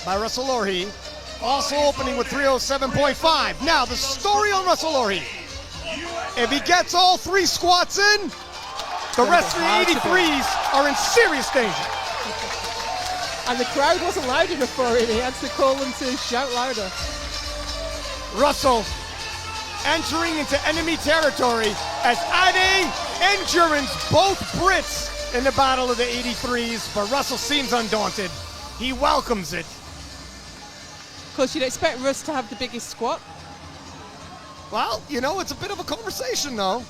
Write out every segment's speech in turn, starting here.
by Russel Orhii. Also opening with 307.5. Now, the story on Russel Orhii. If he gets all 3 squats in, the rest of the 83s are in serious danger. And the crowd wasn't loud enough for him. He had to call them to shout louder. Russel entering into enemy territory as Ade and Jurgens, both Brits in the battle of the 83s, but Russel seems undaunted. He welcomes it. Of course, you'd expect Russ to have the biggest squat. Well, you know, it's a bit of a conversation, though.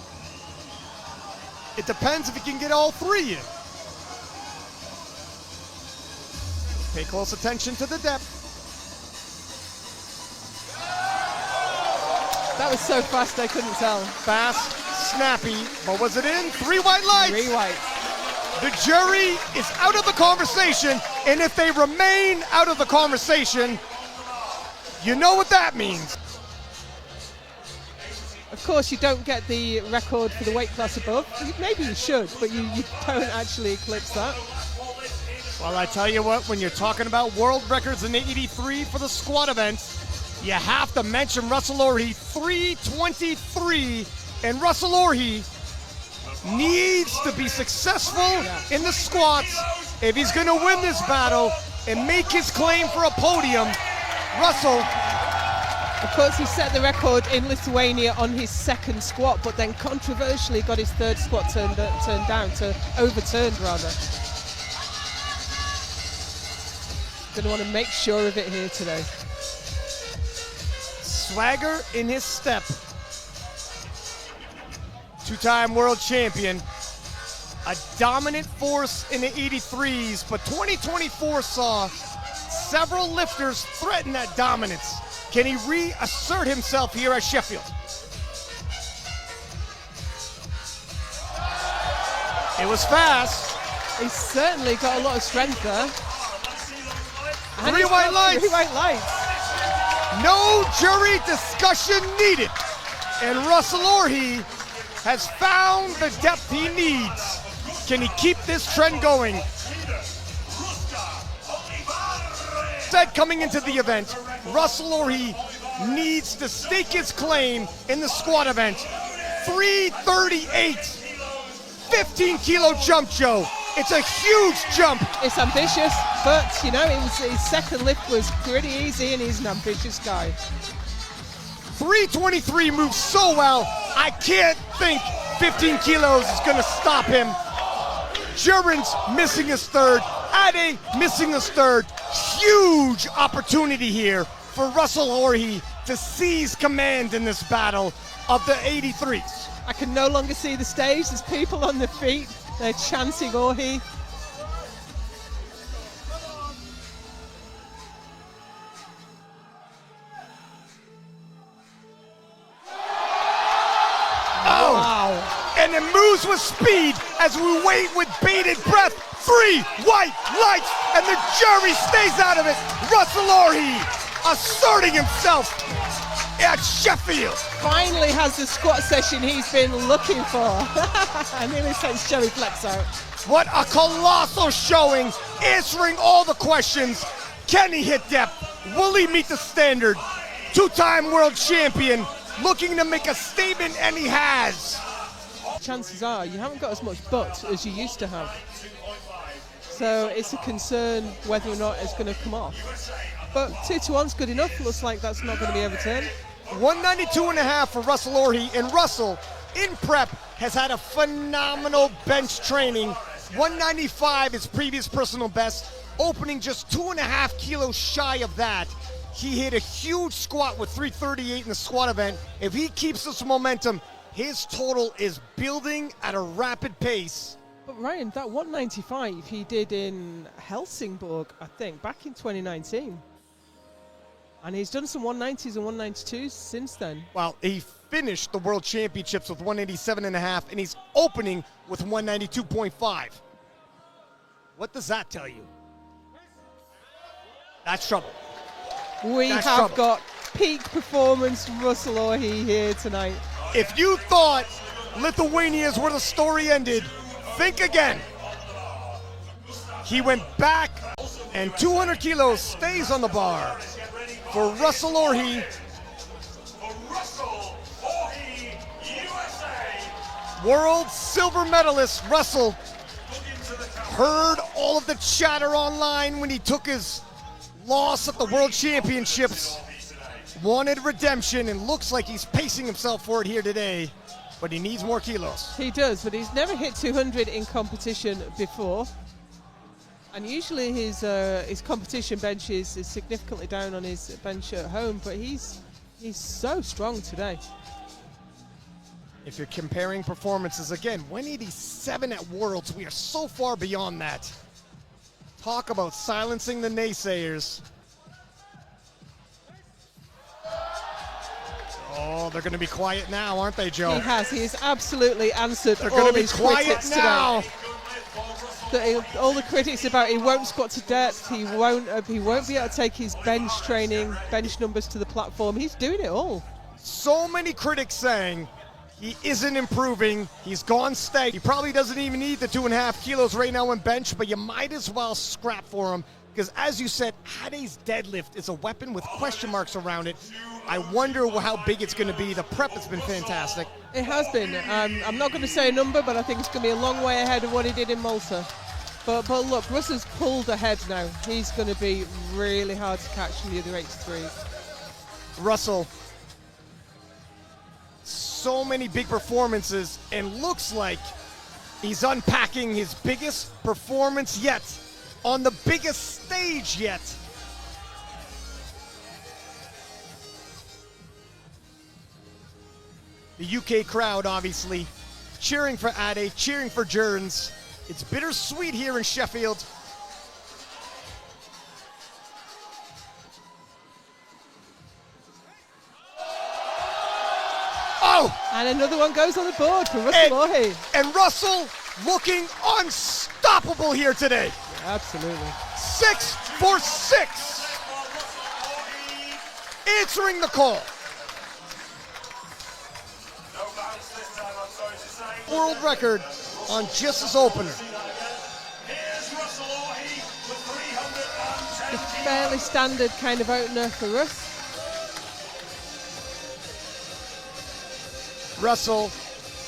It depends if he can get all 3 in. Pay close attention to the depth. That was so fast I couldn't tell. Fast, snappy, but was it in? 3 white lights. 3 white. The jury is out of the conversation, and if they remain out of the conversation, you know what that means. Of course, you don't get the record for the weight class above. Maybe you should, but you don't actually eclipse that. Well, I tell you what, when you're talking about world records in the 83 for the squat event, you have to mention Russel Orhii, 323, and Russel Orhii needs to be successful in the squats if he's going to win this battle and make his claim for a podium. Russel. Of course, he set the record in Lithuania on his 2nd squat, but then controversially got his 3rd squat turned down, overturned rather. Going to want to make sure of it here today. Swagger in his step. 2-time world champion. A dominant force in the 83s, but 2024 saw several lifters threaten that dominance. Can he reassert himself here at Sheffield? It was fast. He's certainly got a lot of strength there. And 3 white lights. 3 white lights. No jury discussion needed. And Russel Orhii has found the depth he needs. Can he keep this trend going? Said coming into the event, Russel Orhii needs to stake his claim in the squat event. 338, 15-kilo jump, Joe. It's a huge jump. It's ambitious, but you know, his 2nd lift was pretty easy, and he's an ambitious guy. 323 moves so well, I can't think 15 kilos is gonna stop him. Jurgens missing his 3rd, Ade missing his 3rd. Huge opportunity here for Russel Orhii to seize command in this battle of the 83s. I can no longer see the stage. There's people on their feet. They're chanting Orhii. Oh! Wow. And it moves with speed as we wait with bated breath. 3 white lights, and the jury stays out of it. Russel Orhii asserting himself at Sheffield. Finally has the squat session he's been looking for. I nearly sent Sherry Flex out. What a colossal showing, answering all the questions. Can he hit depth? Will he meet the standard? 2-time world champion, looking to make a statement, and he has. Chances are you haven't got as much butt as you used to have. So it's a concern whether or not it's going to come off. But 2-1's good enough. Looks like that's not going to be overturned. 192.5 for Russel Orhii, and Russel in prep has had a phenomenal bench training. 195 is previous personal best, opening just 2.5 kilos shy of that. He hit a huge squat with 338 in the squat event. If he keeps this momentum, his total is building at a rapid pace. But Ryan, that 195 he did in Helsingborg, I think, back in 2019. And he's done some 190s and 192s since then. Well, he finished the World Championships with 187.5, and he's opening with 192.5. What does that tell you? That's trouble. That's trouble. Got peak performance from Russel Orhii here tonight. If you thought Lithuania is where the story ended, think again. He went back And 200 kilos stays on the bar for Russel Orhii. Russel Orhii, USA. World silver medalist Russel heard all of the chatter online when he took his loss at the World Championships. Wanted redemption and looks like he's pacing himself for it here today, but he needs more kilos. He does, but he's never hit 200 in competition before. And usually his competition bench is significantly down on his bench at home, but he's so strong today. If you're comparing performances, again, 187 at Worlds, we are so far beyond that. Talk about silencing the naysayers. Oh, they're going to be quiet now, aren't they, Joe? He has absolutely answered They're all going to be his quiet critics now. today. All the critics about he won't squat to depth, he won't be able to take his bench training, bench numbers to the platform. He's doing it all. So many critics saying he isn't improving. He's gone stag. He probably doesn't even need the 2.5 kilos right now in bench, but you might as well scrap for him because, as you said, Ade's deadlift is a weapon with question marks around it. I wonder how big it's going to be. The prep has been fantastic. It has been. I'm not going to say a number, but I think it's going to be a long way ahead of what he did in Malta. But look, Russ has pulled ahead now. He's going to be really hard to catch from the other 83s. Russel, so many big performances, and looks like he's unpacking his biggest performance yet on the biggest stage yet. The UK crowd obviously cheering for Ade, cheering for Journs. It's bittersweet here in Sheffield. Oh! And another one goes on the board for Russel Orhii. And Russel looking unstoppable here today. Yeah, absolutely. 6 for 6. Answering the call. World record on just his opener. A fairly standard kind of opener for Russ. Russel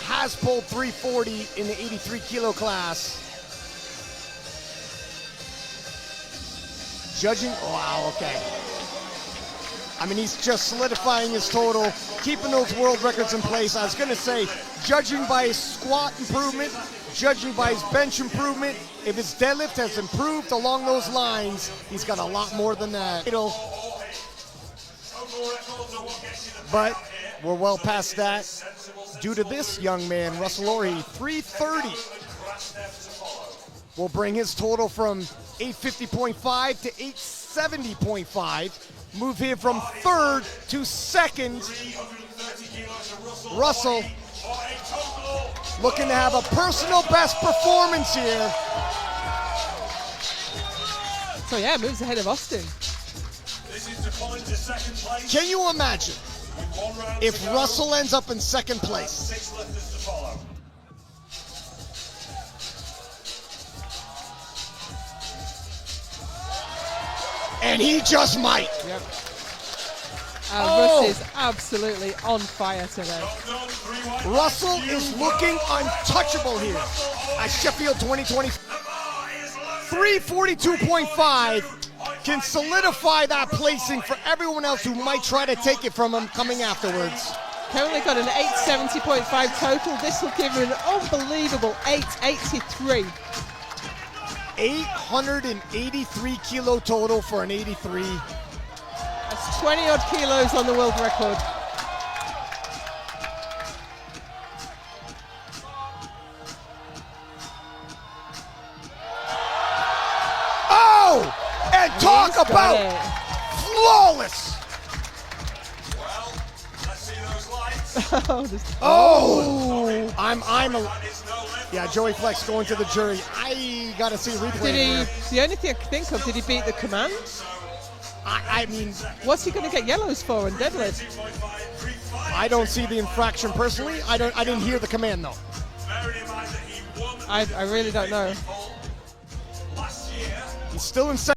has pulled 340 in the 83 kilo class. Judging, wow, okay. I mean, he's just solidifying his total, keeping those world records in place. I was gonna say, judging by his squat improvement, judging by his bench improvement, if his deadlift has improved along those lines, he's got a lot more than that. But we're well past that. Due to this young man, Russel Orhii, 330 will bring his total from 850.5 to 870.5. Move him from third to second. Russel looking to have a personal best performance here. So yeah, moves ahead of Austin. Can you imagine if Russel ends up in second place? And he just might. Yep. Russ is absolutely on fire today. Russel is looking untouchable here at Sheffield 2020. 342.5 can solidify that placing for everyone else who might try to take it from him coming afterwards. Currently got an 870.5 total. This will give him an unbelievable 883. 883 kilo total for an 83. That's 20 odd kilos on the world record. Oh! And talk about flawless. Well, let's see those lights. Yeah, Joey Flex going to the jury. I gotta see a replay. The only thing I can think of, did he beat the command? I mean, what's he going to get yellows for in deadlift? I don't see the infraction personally. I didn't hear the command though. I really don't know. He's still in second.